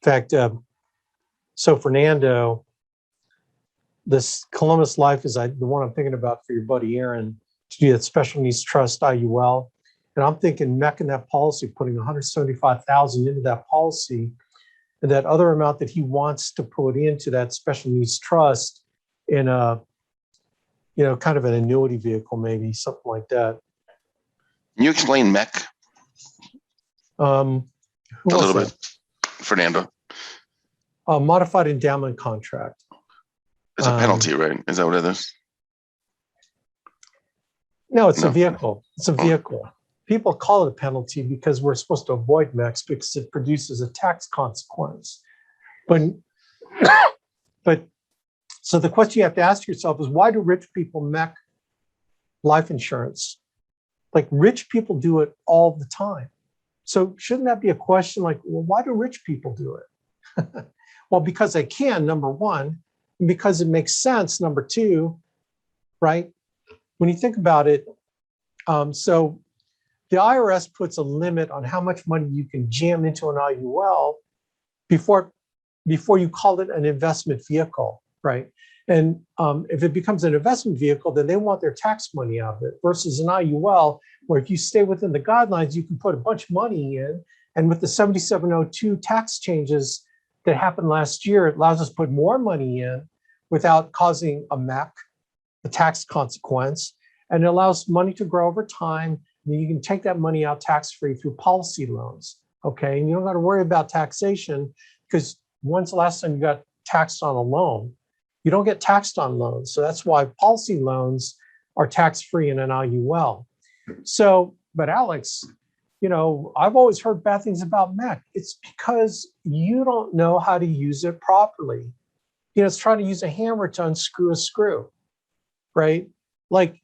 fact, so Fernando, this Columbus Life is the one I'm thinking about for your buddy Aaron to do that special needs trust IUL. And I'm thinking MEC in that policy, putting $175,000 into that policy, and that other amount that he wants to put into that special needs trust in a, kind of an annuity vehicle, maybe something like that. Can you explain MEC A little bit, Fernando? A modified endowment contract. It's a penalty, right? Is that what it is? No, it's a vehicle. It's a vehicle. People call it a penalty because we're supposed to avoid MECs because it produces a tax consequence. But so the question you have to ask yourself is, why do rich people MEC life insurance? Like, rich people do it all the time. So shouldn't that be a question like, well, why do rich people do it? Well, because they can, number one, and because it makes sense, number two, right? When you think about it, so the IRS puts a limit on how much money you can jam into an IUL before you call it an investment vehicle, right? And if it becomes an investment vehicle, then they want their tax money out of it, versus an IUL, where if you stay within the guidelines, you can put a bunch of money in. And with the 7702 tax changes that happened last year, it allows us to put more money in without causing a MEC, a tax consequence. And it allows money to grow over time. And you can take that money out tax-free through policy loans, okay? And you don't got to worry about taxation, because when's the last time you got taxed on a loan? You don't get taxed on loans. So that's why policy loans are tax-free in an IUL. So, but Alex, I've always heard bad things about MEC. It's because you don't know how to use it properly. It's trying to use a hammer to unscrew a screw, right? Like,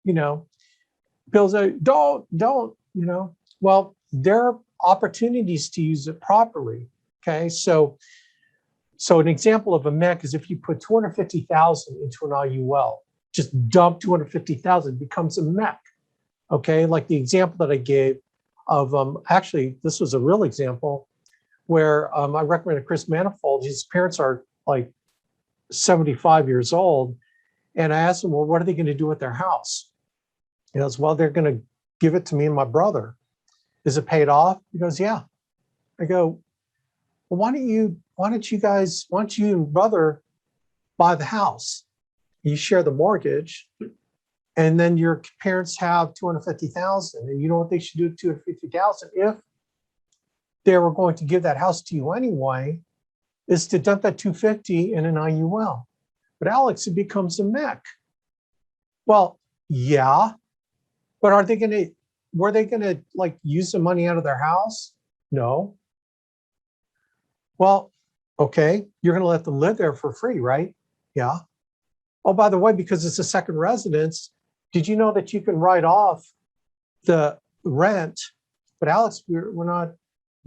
Bill said, don't, well, there are opportunities to use it properly, okay? So an example of a MEC is if you put $250,000 into an IUL, just dump $250,000, it becomes a MEC, okay? Like the example that I gave of, actually, this was a real example where I recommended Chris Manifold. His parents are like 75 years old. And I asked him, well, what are they going to do with their house? He goes, well, they're going to give it to me and my brother. Is it paid off? He goes, yeah. I go, well, why don't you and brother buy the house? You share the mortgage, and then your parents have $250,000. And you know what they should do with $250,000 if they were going to give that house to you anyway, is to dump that $250,000 in an IUL. But Alex, it becomes a MEC. Well, yeah, but were they going to like use the money out of their house? No. Well, okay, you're going to let them live there for free, right? Yeah. Oh, by the way, because it's a second residence, did you know that you can write off the rent? But Alex, we're not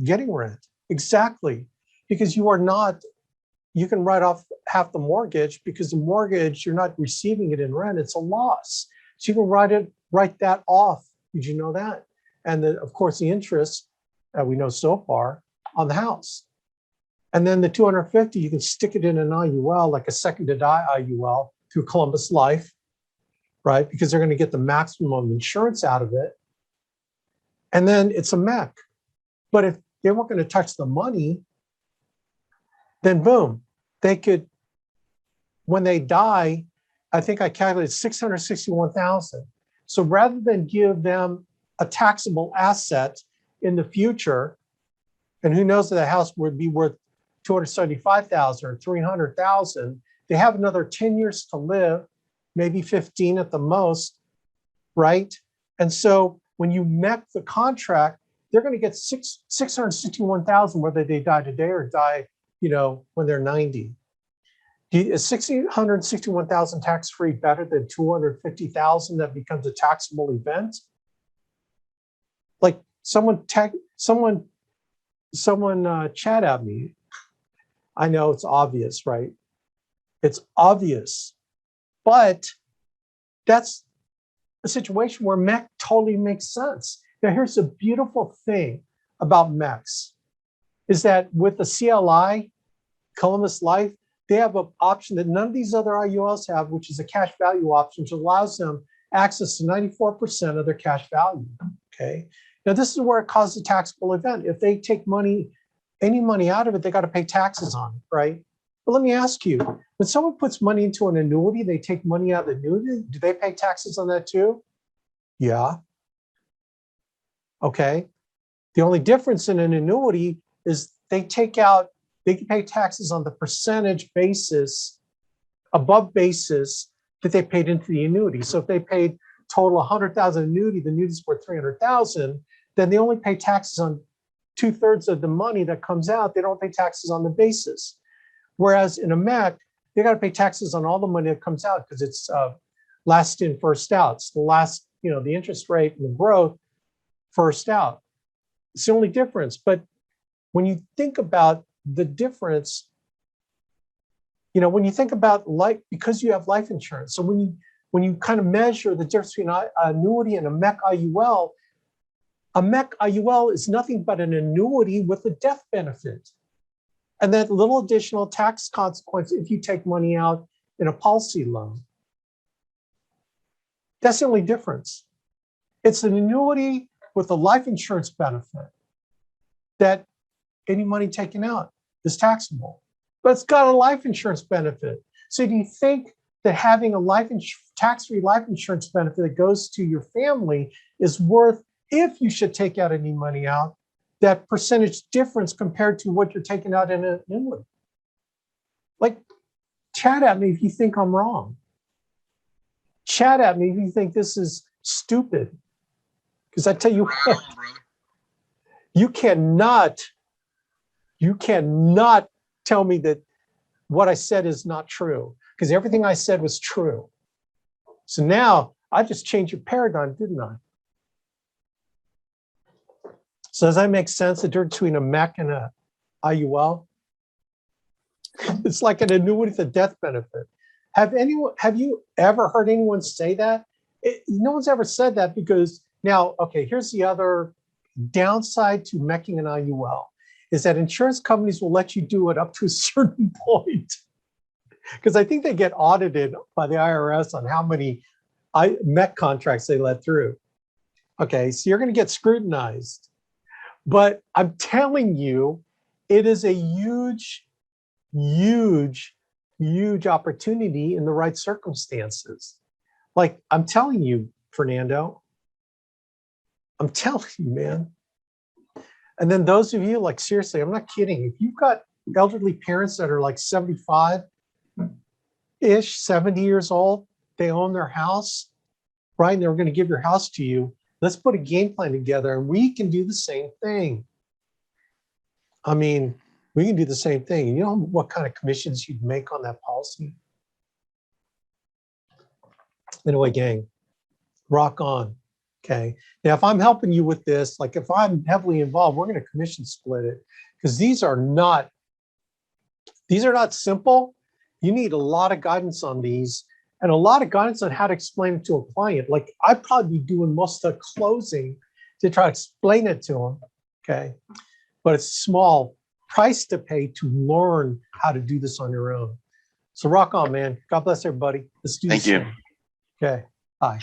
getting rent. Exactly, because you can write off half the mortgage, because the mortgage, you're not receiving it in rent, it's a loss. So you can write that off. Did you know that? And then, of course, the interest that we know so far on the house. And then the $250,000, you can stick it in an IUL, like a second to die IUL through Columbus Life, right? Because they're going to get the maximum insurance out of it. And then it's a MEC. But if they weren't going to touch the money, then boom, they could, when they die, I think I calculated $661,000. So rather than give them a taxable asset in the future, and who knows that the house would be worth $275,000 or $300,000, they have another 10 years to live, maybe 15 at the most, right? And so when you MEC the contract, they're going to get $661,000 whether they die today or die, when they're 90. Is $661,000 tax-free better than $250,000 that becomes a taxable event? Like someone chat at me. I know it's obvious, right? It's obvious, but that's a situation where MEC totally makes sense. Now, here's the beautiful thing about MECs is that with the CLI, Columbus Life, they have an option that none of these other IULs have, which is a cash value option, which allows them access to 94% of their cash value. Okay. Now, this is where it causes a taxable event. If they take any money out of it, they got to pay taxes on it, right? But let me ask you, when someone puts money into an annuity, they take money out of the annuity, do they pay taxes on that too? Yeah. Okay. The only difference in an annuity is they can pay taxes on the percentage basis, above basis that they paid into the annuity. So if they paid total 100,000 annuity, the annuity's worth 300,000, then they only pay taxes on 2/3 of the money that comes out. They don't pay taxes on the basis. Whereas in a MEC, they got to pay taxes on all the money that comes out because it's last in, first out. It's the last, the interest rate and the growth first out. It's the only difference. But when you think about the difference, when you think about because you have life insurance. So when you kind of measure the difference between an annuity and a MEC IUL, a MEC IUL is nothing but an annuity with a death benefit. And that little additional tax consequence if you take money out in a policy loan. That's the only difference. It's an annuity with a life insurance benefit that any money taken out is taxable. But it's got a life insurance benefit. So do you think that having a tax-free life insurance benefit that goes to your family is worth, if you should take out any money out, that percentage difference compared to what you're taking out in an annuity? Like, chat at me if you think I'm wrong. Chat at me if you think this is stupid. Because I tell you what, you cannot tell me that what I said is not true, because everything I said was true. So now I just changed your paradigm, didn't I? So does that make sense, the difference between a MEC and a IUL? It's like an annuity with a death benefit. Have you ever heard anyone say that? No one's ever said that, because now, okay, here's the other downside to MECing an IUL, is that insurance companies will let you do it up to a certain point. Because I think they get audited by the IRS on how many MEC contracts they let through. Okay, so you're going to get scrutinized. But I'm telling you, it is a huge, huge, huge opportunity in the right circumstances. Like, I'm telling you, Fernando, I'm telling you, man. And then those of you, like, seriously, I'm not kidding. If you've got elderly parents that are like 75-ish, 70 years old, they own their house, right? And they're going to give your house to you. Let's put a game plan together, and we can do the same thing. I mean, we can do the same thing. You know what kind of commissions you'd make on that policy? Anyway, gang, rock on. Okay. Now, if I'm helping you with this, like if I'm heavily involved, we're going to commission split it, because these are not simple. You need a lot of guidance on these, and a lot of guidance on how to explain it to a client. Like, I'd probably be doing most of the closing to try to explain it to them. Okay. But it's a small price to pay to learn how to do this on your own. So rock on, man. God bless everybody. Let's do this. Thank you. Okay. Bye.